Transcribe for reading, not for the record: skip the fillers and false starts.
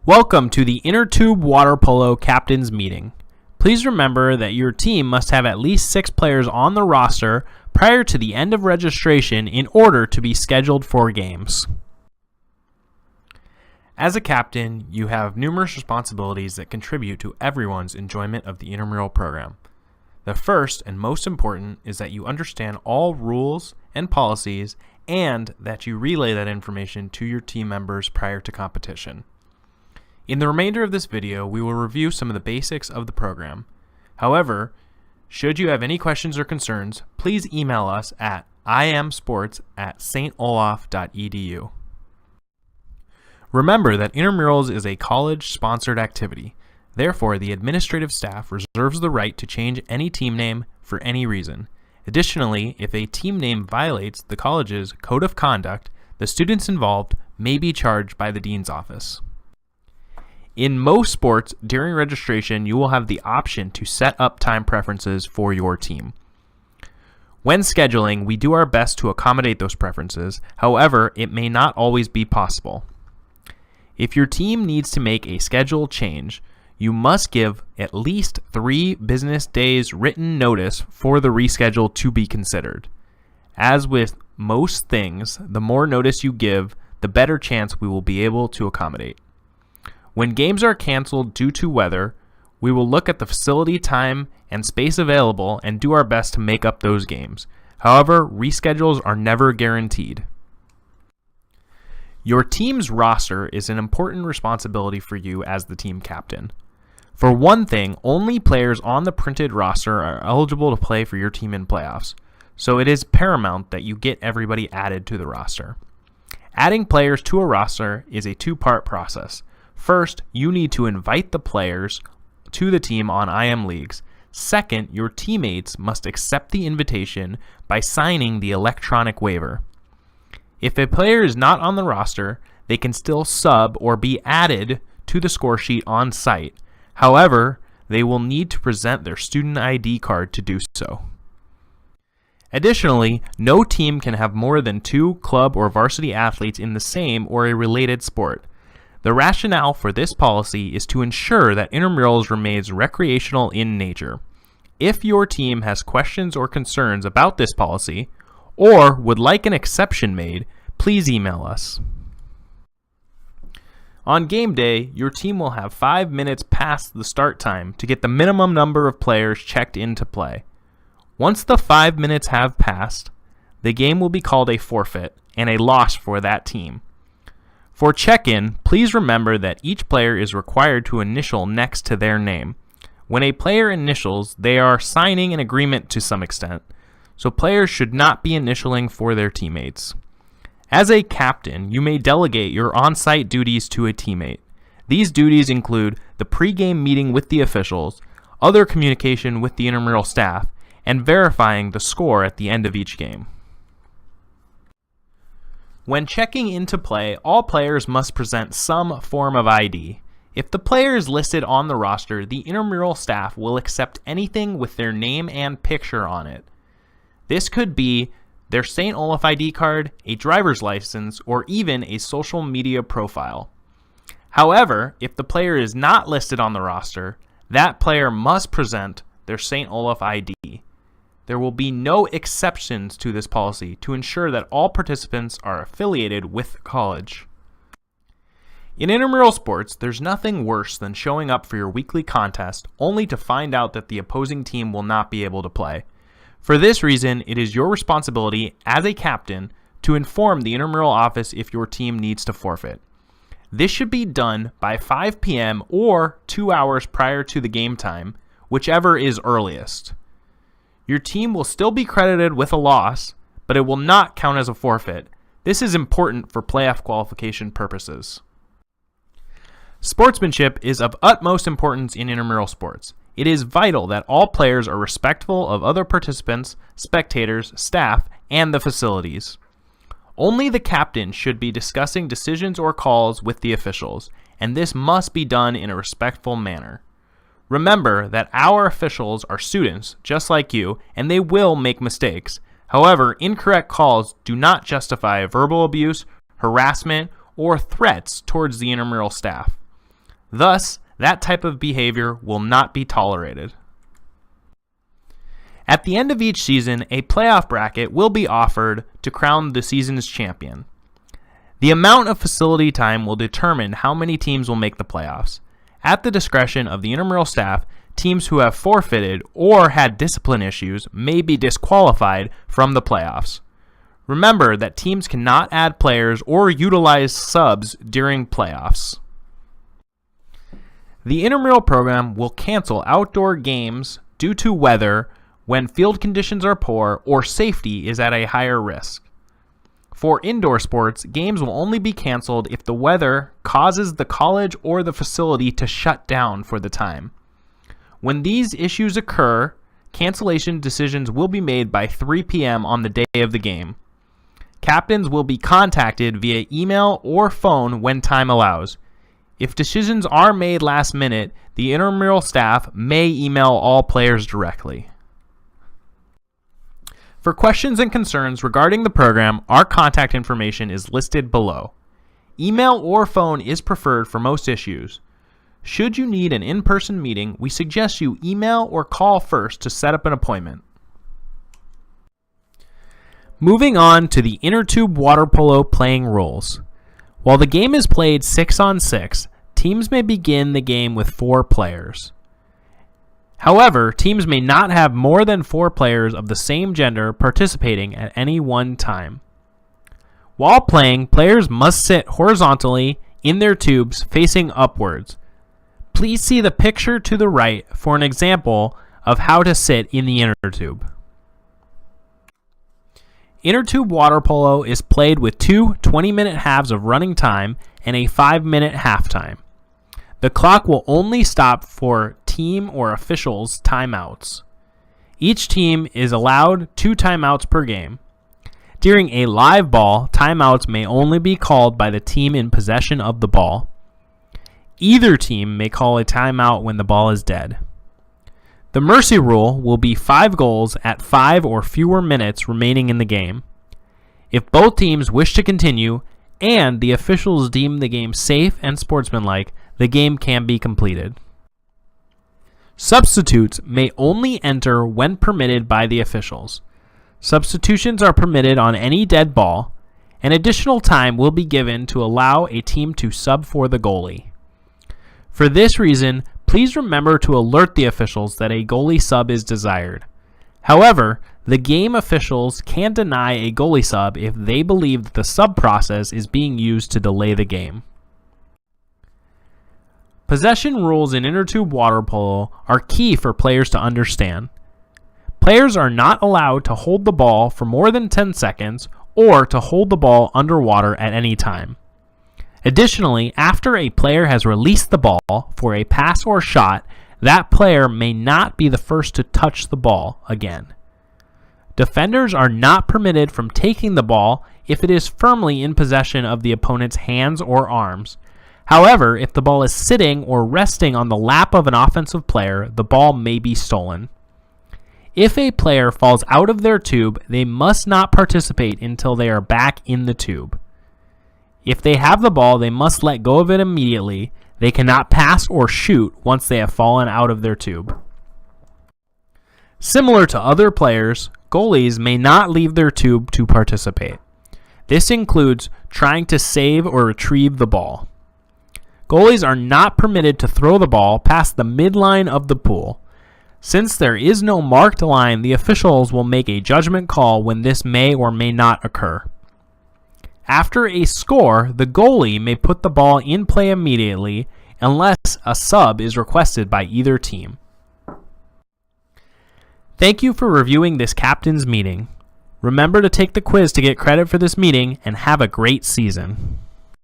Welcome to the Inner Tube Water Polo Captains Meeting. Please remember that your team must have at least 6 players on the roster prior to the end of registration in order to be scheduled for games. As a captain, you have numerous responsibilities that contribute to everyone's enjoyment of the intramural program. The first and most important is that you understand all rules and policies and that you relay that information to your team members prior to competition. In the remainder of this video, we will review some of the basics of the program. However, should you have any questions or concerns, please email us at imsports@stolaf.edu. Remember that intramurals is a college-sponsored activity. Therefore, the administrative staff reserves the right to change any team name for any reason. Additionally, if a team name violates the college's code of conduct, the students involved may be charged by the dean's office. In most sports, during registration, you will have the option to set up time preferences for your team. When scheduling, we do our best to accommodate those preferences. However, it may not always be possible. If your team needs to make a schedule change, you must give at least 3 business days written notice for the reschedule to be considered. As with most things, the more notice you give, the better chance we will be able to accommodate. When games are canceled due to weather, we will look at the facility time and space available and do our best to make up those games. However, reschedules are never guaranteed. Your team's roster is an important responsibility for you as the team captain. For one thing, only players on the printed roster are eligible to play for your team in playoffs, so it is paramount that you get everybody added to the roster. Adding players to a roster is a 2-part process. First, you need to invite the players to the team on IM Leagues. Second, your teammates must accept the invitation by signing the electronic waiver. If a player is not on the roster, they can still sub or be added to the score sheet on site. However, they will need to present their student ID card to do so. Additionally, no team can have more than 2 club or varsity athletes in the same or a related sport. The rationale for this policy is to ensure that intramurals remains recreational in nature. If your team has questions or concerns about this policy, or would like an exception made, please email us. On game day, your team will have 5 minutes past the start time to get the minimum number of players checked into play. Once the 5 minutes have passed, the game will be called a forfeit and a loss for that team. For check-in, please remember that each player is required to initial next to their name. When a player initials, they are signing an agreement to some extent, so players should not be initialing for their teammates. As a captain, you may delegate your on-site duties to a teammate. These duties include the pre-game meeting with the officials, other communication with the intramural staff, and verifying the score at the end of each game. When checking into play, all players must present some form of ID. If the player is listed on the roster, the intramural staff will accept anything with their name and picture on it. This could be their St. Olaf ID card, a driver's license, or even a social media profile. However, if the player is not listed on the roster, that player must present their St. Olaf ID. There will be no exceptions to this policy to ensure that all participants are affiliated with the college. In intramural sports, there's nothing worse than showing up for your weekly contest only to find out that the opposing team will not be able to play. For this reason, it is your responsibility as a captain to inform the intramural office if your team needs to forfeit. This should be done by 5 p.m. or 2 hours prior to the game time, whichever is earliest. Your team will still be credited with a loss, but it will not count as a forfeit. This is important for playoff qualification purposes. Sportsmanship is of utmost importance in intramural sports. It is vital that all players are respectful of other participants, spectators, staff, and the facilities. Only the captain should be discussing decisions or calls with the officials, and this must be done in a respectful manner. Remember that our officials are students just like you, and they will make mistakes. However, incorrect calls do not justify verbal abuse, harassment, or threats towards the intramural staff. Thus, that type of behavior will not be tolerated. At the end of each season, a playoff bracket will be offered to crown the season's champion. The amount of facility time will determine how many teams will make the playoffs. At the discretion of the intramural staff, teams who have forfeited or had discipline issues may be disqualified from the playoffs. Remember that teams cannot add players or utilize subs during playoffs. The intramural program will cancel outdoor games due to weather when field conditions are poor or safety is at a higher risk. For indoor sports, games will only be canceled if the weather causes the college or the facility to shut down for the time. When these issues occur, cancellation decisions will be made by 3 p.m. on the day of the game. Captains will be contacted via email or phone when time allows. If decisions are made last minute, the intramural staff may email all players directly. For questions and concerns regarding the program, our contact information is listed below. Email or phone is preferred for most issues. Should you need an in-person meeting, we suggest you email or call first to set up an appointment. Moving on to the inner tube water polo playing rules. While the game is played 6-on-6, teams may begin the game with 4 players. However, teams may not have more than 4 players of the same gender participating at any one time. While playing, players must sit horizontally in their tubes facing upwards. Please see the picture to the right for an example of how to sit in the inner tube. Inner tube water polo is played with 2 20-minute halves of running time and a 5-minute halftime. The clock will only stop for team or officials' timeouts. Each team is allowed 2 timeouts per game. During a live ball, timeouts may only be called by the team in possession of the ball. Either team may call a timeout when the ball is dead. The mercy rule will be 5 goals at 5 or fewer minutes remaining in the game. If both teams wish to continue and the officials deem the game safe and sportsmanlike, the game can be completed. Substitutes may only enter when permitted by the officials. Substitutions are permitted on any dead ball, and additional time will be given to allow a team to sub for the goalie. For this reason, please remember to alert the officials that a goalie sub is desired. However, the game officials can deny a goalie sub if they believe that the sub process is being used to delay the game. Possession rules in inner tube water polo are key for players to understand. Players are not allowed to hold the ball for more than 10 seconds or to hold the ball underwater at any time. Additionally, after a player has released the ball for a pass or shot, that player may not be the first to touch the ball again. Defenders are not permitted from taking the ball if it is firmly in possession of the opponent's hands or arms. However, if the ball is sitting or resting on the lap of an offensive player, the ball may be stolen. If a player falls out of their tube, they must not participate until they are back in the tube. If they have the ball, they must let go of it immediately. They cannot pass or shoot once they have fallen out of their tube. Similar to other players, goalies may not leave their tube to participate. This includes trying to save or retrieve the ball. Goalies are not permitted to throw the ball past the midline of the pool. Since there is no marked line, the officials will make a judgment call when this may or may not occur. After a score, the goalie may put the ball in play immediately unless a sub is requested by either team. Thank you for reviewing this captain's meeting. Remember to take the quiz to get credit for this meeting and have a great season.